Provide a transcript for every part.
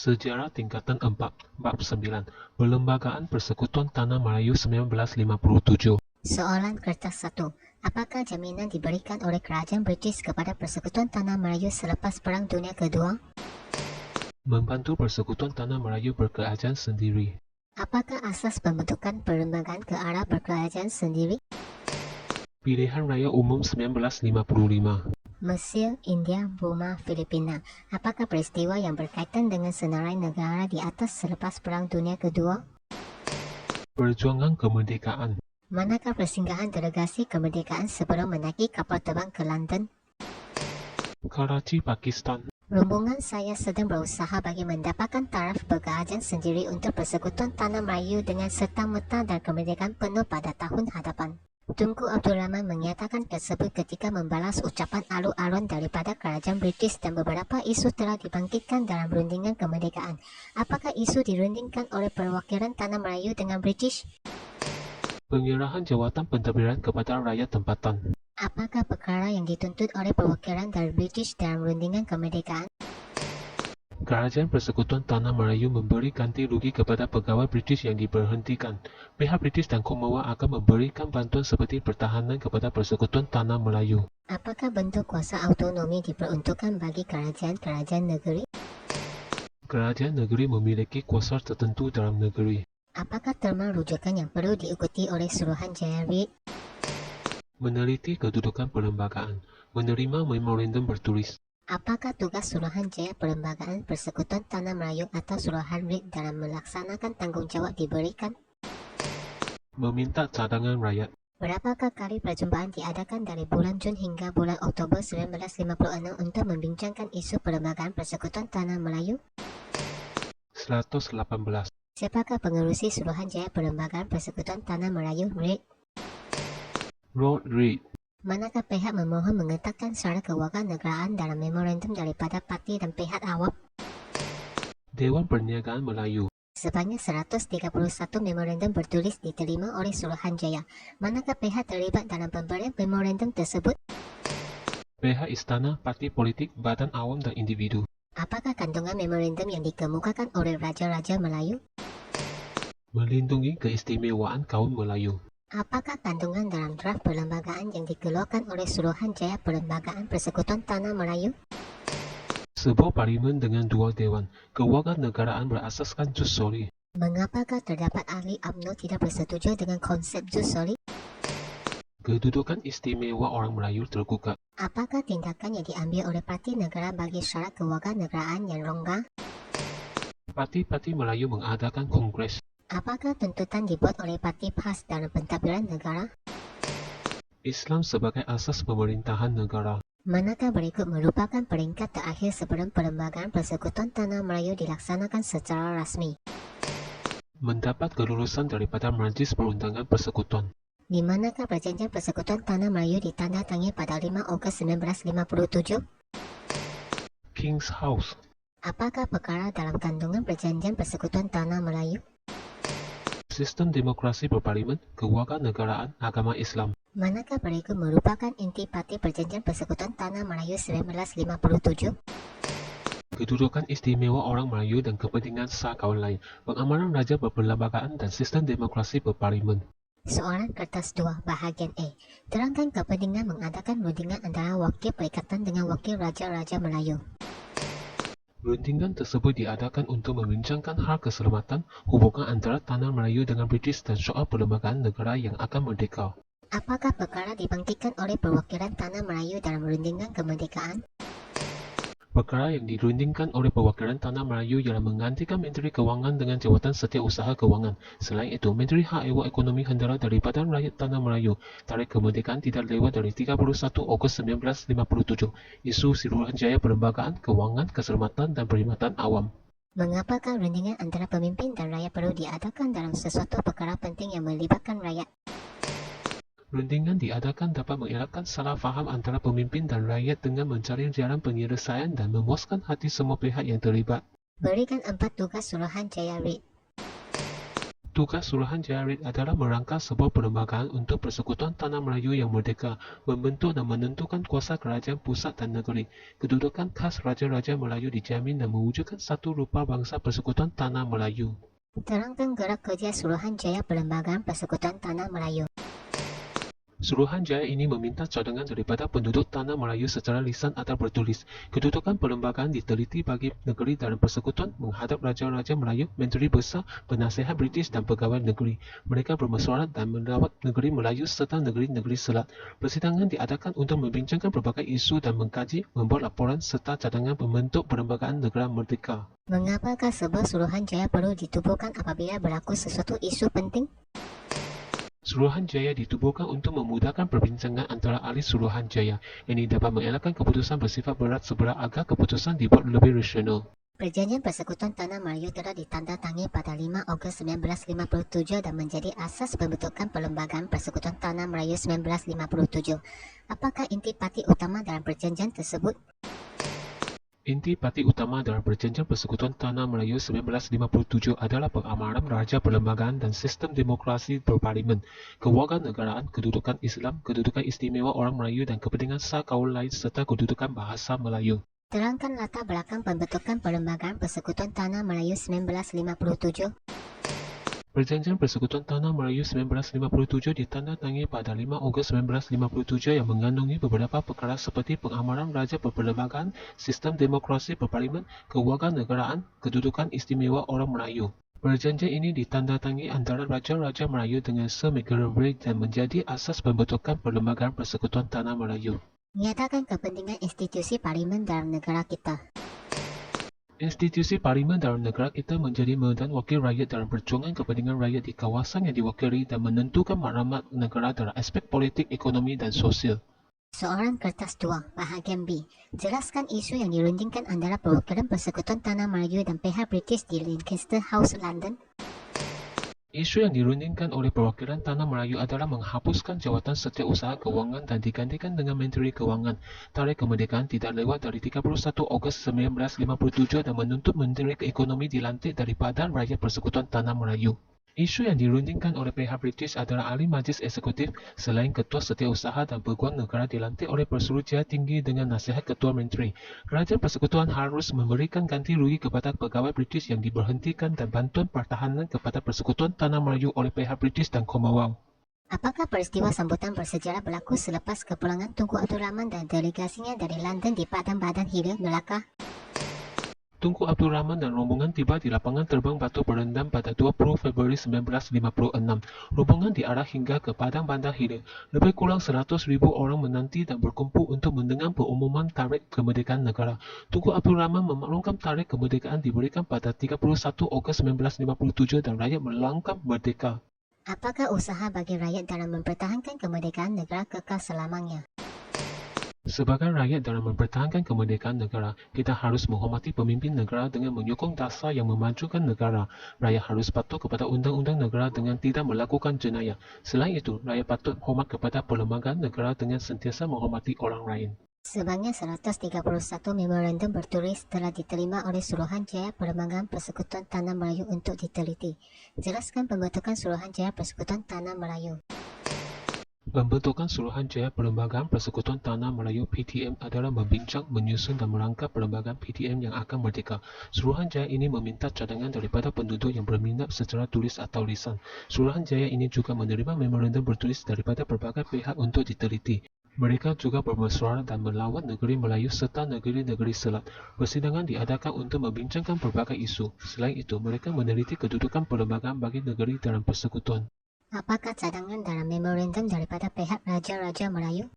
Sejarah Tingkatan 4, Bab 9, Perlembagaan Persekutuan Tanah Melayu 1957. Soalan kertas 1. Apakah jaminan diberikan oleh kerajaan British kepada Persekutuan Tanah Melayu selepas Perang Dunia Kedua? Membantu Persekutuan Tanah Melayu berkerajaan sendiri. Apakah asas pembentukan perlembagaan ke arah berkerajaan sendiri? Pilihan Raya Umum 1955. Mesir, India, Burma, Filipina. Apakah peristiwa yang berkaitan dengan senarai negara di atas selepas Perang Dunia Kedua? Perjuangan Kemerdekaan. Manakah persinggahan delegasi kemerdekaan sebelum menaiki kapal terbang ke London? Karachi, Pakistan. Rombongan saya sedang berusaha bagi mendapatkan taraf berkerajaan sendiri untuk Persekutuan Tanah Melayu dengan serta-merta dan kemerdekaan penuh pada tahun hadapan. Tunku Abdul Rahman menyatakan tersebut ketika membalas ucapan alun-alun daripada kerajaan British dan beberapa isu telah dibangkitkan dalam rundingan kemerdekaan. Apakah isu dirundingkan oleh perwakilan Tanah Melayu dengan British? Penyerahan jawatan pentadbiran kepada rakyat tempatan. Apakah perkara yang dituntut oleh perwakilan dari British dalam rundingan kemerdekaan? Kerajaan Persekutuan Tanah Melayu memberi ganti rugi kepada pegawai British yang diberhentikan. Pihak British dan Commonwealth akan memberikan bantuan seperti pertahanan kepada Persekutuan Tanah Melayu. Apakah bentuk kuasa autonomi diperuntukkan bagi kerajaan-kerajaan negeri? Kerajaan negeri memiliki kuasa tertentu dalam negeri. Apakah terma rujukan yang perlu diikuti oleh Suruhanjaya Reid? Meneliti kedudukan perlembagaan. Menerima memorandum bertulis. Apakah tugas Suruhanjaya Perlembagaan Persekutuan Tanah Melayu atau Suruhan Reid dalam melaksanakan tanggungjawab diberikan? Meminta cadangan rakyat. Berapakah kali perjumpaan diadakan dari bulan Jun hingga bulan Oktober 1956 untuk membincangkan isu perlembagaan Persekutuan Tanah Melayu? 118. Siapakah pengerusi Suruhanjaya Perlembagaan Persekutuan Tanah Melayu Reid? Lord Reid. Manakah pihak memohon mengetatkan syarat kewarganegaraan dalam memorandum daripada parti dan pihak awam? Dewan Perniagaan Melayu. Sebanyak 131 memorandum bertulis diterima oleh Suruhanjaya. Manakah pihak terlibat dalam pemberian memorandum tersebut? Pihak istana, parti politik, badan awam dan individu. Apakah kandungan memorandum yang dikemukakan oleh Raja-Raja Melayu? Melindungi keistimewaan kaum Melayu. Apakah kandungan dalam draft perlembagaan yang dikeluarkan oleh Suruhanjaya Perlembagaan Persekutuan Tanah Melayu? Sebuah parlimen dengan dua dewan. Kewarganegaraan berasaskan jus soli. Mengapakah terdapat ahli UMNO tidak bersetuju dengan konsep jus soli? Kedudukan istimewa orang Melayu tergugat. Apakah tindakan yang diambil oleh Parti Negara bagi syarat kewarganegaraan yang longgar? Parti-parti Melayu mengadakan kongres. Apakah tuntutan dibuat oleh Parti PAS dalam pentadbiran negara? Islam sebagai asas pemerintahan negara. Manakah berikut merupakan peringkat terakhir sebelum Perlembagaan Persekutuan Tanah Melayu dilaksanakan secara rasmi? Mendapat kelulusan daripada Majlis Perundangan Persekutuan. Di manakah Perjanjian Persekutuan Tanah Melayu ditandatangani pada 5 Ogos 1957? King's House. Apakah perkara dalam kandungan Perjanjian Persekutuan Tanah Melayu? Sistem demokrasi berparlimen, kewarganegaraan, agama Islam. Manakah berikut merupakan inti parti Perjanjian Persekutuan Tanah Melayu 1957? Kedudukan istimewa orang Melayu dan kepentingan sah kaum lain. Pengamanan raja berperlembagaan dan sistem demokrasi berparlimen. Soalan kertas 2 bahagian A. Terangkan kepentingan mengadakan rundingan antara wakil perikatan dengan wakil Raja-Raja Melayu. Rundingan tersebut diadakan untuk membincangkan hal keselamatan, hubungan antara Tanah Melayu dengan British dan soal perlembagaan negara yang akan merdeka. Apakah perkara dibangkitkan oleh perwakilan Tanah Melayu dalam rundingan kemerdekaan? Perkara yang dirundingkan oleh perwakilan Tanah Melayu ialah menggantikan Menteri Kewangan dengan jawatan Setiausaha Kewangan. Selain itu, Menteri Hak Ehwal Ekonomi hendaklah daripada rakyat Tanah Melayu. Tarikh kemerdekaan tidak lewat dari 31 Ogos 1957. Isu Suruhanjaya Perlembagaan, Kewangan, Keselamatan dan Perkhidmatan Awam. Mengapakah rundingan antara pemimpin dan rakyat perlu diadakan dalam sesuatu perkara penting yang melibatkan rakyat? Rundingan diadakan dapat mengelakkan salah faham antara pemimpin dan rakyat dengan mencari jalan penyelesaian dan memuaskan hati semua pihak yang terlibat. Berikan 4 tugas Suruhanjaya Reid. Tugas Suruhanjaya RIT adalah merangka sebuah perlembagaan untuk Persekutuan Tanah Melayu yang merdeka, membentuk dan menentukan kuasa kerajaan pusat dan negeri. Kedudukan khas Raja-Raja Melayu dijamin dan mewujudkan satu rupa bangsa Persekutuan Tanah Melayu. Terangkan gerak kerja Suruhanjaya Perlembagaan Persekutuan Tanah Melayu. Suruhanjaya ini meminta cadangan daripada penduduk Tanah Melayu secara lisan atau bertulis. Kedudukan perlembagaan diteliti bagi negeri dalam persekutuan menghadap Raja-Raja Melayu, Menteri Besar, Penasihat British dan Pegawai Negeri. Mereka bermesyuarat dan melawat negeri Melayu serta negeri-negeri selat. Persidangan diadakan untuk membincangkan berbagai isu dan mengkaji, membuat laporan serta cadangan membentuk perlembagaan negara merdeka. Mengapakah sebuah Suruhanjaya perlu ditubuhkan apabila berlaku sesuatu isu penting? Suruhanjaya ditubuhkan untuk memudahkan perbincangan antara ahli Suruhanjaya. Ini dapat mengelakkan keputusan bersifat berat sebelah agar keputusan dibuat lebih rasional. Perjanjian Persekutuan Tanah Melayu telah ditandatangani pada 5 Ogos 1957 dan menjadi asas pembentukan Perlembagaan Persekutuan Tanah Melayu 1957. Apakah intipati utama dalam perjanjian tersebut? Intipati utama dalam Perjanjian Persekutuan Tanah Melayu 1957 adalah pengamaran Raja Perlembagaan dan sistem demokrasi berparlimen, kewarganegaraan, kedudukan Islam, kedudukan istimewa orang Melayu dan kepentingan sah kaum lain serta kedudukan bahasa Melayu. Terangkan latar belakang pembentukan Perlembagaan Persekutuan Tanah Melayu 1957. Perjanjian Persekutuan Tanah Melayu 1957 ditandatangani pada 5 Ogos 1957 yang mengandungi beberapa perkara seperti pengamaran Raja Perlembagaan, sistem demokrasi berparlimen, kewarganegaraan, kedudukan istimewa orang Melayu. Perjanjian ini ditandatangani antara Raja-Raja Melayu dengan Sir Macgillivray dan menjadi asas pembentukan Perlembagaan Persekutuan Tanah Melayu. Menyatakan kepentingan institusi parlimen dalam negara kita. Institusi parlimen dalam negara kita menjadi medan wakil rakyat dalam perjuangan kepentingan rakyat di kawasan yang diwakili dan menentukan maklumat negara dalam aspek politik, ekonomi dan sosial. Soalan kertas 2, bahagian B. Jelaskan isu yang dirundingkan antara perwakilan Persekutuan Tanah Melayu dan pihak British di Lancaster House, London. Isu yang dirundingkan oleh perwakilan Tanah Melayu adalah menghapuskan jawatan Setiausaha Kewangan dan digantikan dengan Menteri Kewangan. Tarikh kemerdekaan tidak lewat dari 31 Ogos 1957 dan menuntut Menteri Ekonomi dilantik daripada rakyat Persekutuan Tanah Melayu. Isu yang dirundingkan oleh pihak British adalah ahli majlis eksekutif selain Ketua Setiausaha dan Peguam Negara dilantik oleh Persuruhjaya Tinggi dengan nasihat Ketua Menteri. Kerajaan Persekutuan harus memberikan ganti rugi kepada pegawai British yang diberhentikan dan bantuan pertahanan kepada Persekutuan Tanah Melayu oleh pihak British dan Commonwealth. Apakah peristiwa sambutan bersejarah berlaku selepas kepulangan Tunku Abdul Rahman dan delegasinya dari London di Padang Badan Hilir, Melaka? Tunku Abdul Rahman dan rombongan tiba di lapangan terbang Batu Berendam pada 20 Februari 1956. Rombongan diarah hingga ke Padang Bandar Hilir. Lebih kurang 100,000 orang menanti dan berkumpul untuk mendengar pengumuman tarikh kemerdekaan negara. Tunku Abdul Rahman memaklumkan tarikh kemerdekaan diberikan pada 31 Ogos 1957 dan rakyat melangkah merdeka. Apakah usaha bagi rakyat dalam mempertahankan kemerdekaan negara kekal selamanya? Sebagai rakyat dalam mempertahankan kemerdekaan negara, kita harus menghormati pemimpin negara dengan menyokong dasar yang memajukan negara. Rakyat harus patuh kepada undang-undang negara dengan tidak melakukan jenayah. Selain itu, rakyat patut hormat kepada perlembagaan negara dengan sentiasa menghormati orang lain. Sebanyak 131 memorandum bertulis telah diterima oleh Suruhanjaya Perlembagaan Persekutuan Tanah Melayu untuk diteliti. Jelaskan pembentukan Suruhanjaya Persekutuan Tanah Melayu. Pembentukan Suruhanjaya Perlembagaan Persekutuan Tanah Melayu PTM adalah membincang, menyusun dan merangkap perlembagaan PTM yang akan merdeka. Suruhanjaya ini meminta cadangan daripada penduduk yang berminat secara tulis atau lisan. Suruhanjaya ini juga menerima memorandum bertulis daripada berbagai pihak untuk diteliti. Mereka juga bermesyuarat dan melawat negeri Melayu serta negeri-negeri selat. Persidangan diadakan untuk membincangkan berbagai isu. Selain itu, mereka meneliti kedudukan perlembagaan bagi negeri dalam persekutuan. Apakah cadangan dalam memorandum daripada pihak Raja-Raja Melayu?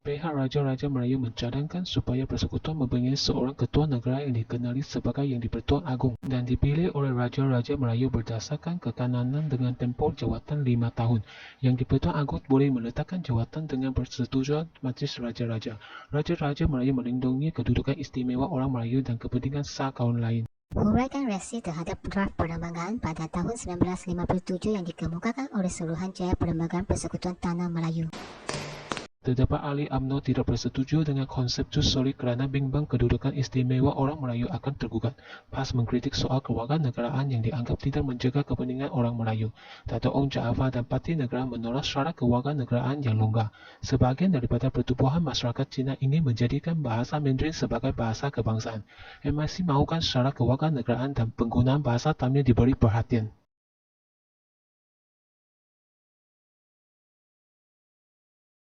Pihak Raja-Raja Melayu mencadangkan supaya persekutuan mempunyai seorang ketua negara yang dikenali sebagai Yang di-Pertuan Agong dan dipilih oleh Raja-Raja Melayu berdasarkan kekanan dengan tempoh jawatan 5 tahun. Yang di-Pertuan Agong boleh meletakkan jawatan dengan persetujuan Majlis Raja-Raja. Raja-Raja Melayu melindungi kedudukan istimewa orang Melayu dan kepentingan sah kaum lain. Huraikan reaksi terhadap draft perlembagaan pada tahun 1957 yang dikemukakan oleh Suruhanjaya Perlembagaan Persekutuan Tanah Melayu. Terdapat ahli UMNO tidak bersetuju dengan konsep jus soli kerana bimbang kedudukan istimewa orang Melayu akan tergugat. PAS mengkritik soal kewarganegaraan yang dianggap tidak menjaga kepentingan orang Melayu. Dato' Ong Jaafar dan Parti Negara menolak syarat kewarganegaraan yang longgar. Sebahagian daripada pertubuhan masyarakat Cina ingin menjadikan bahasa Mandarin sebagai bahasa kebangsaan. MIC mahukan syarat kewarganegaraan dan penggunaan bahasa Tamil diberi perhatian.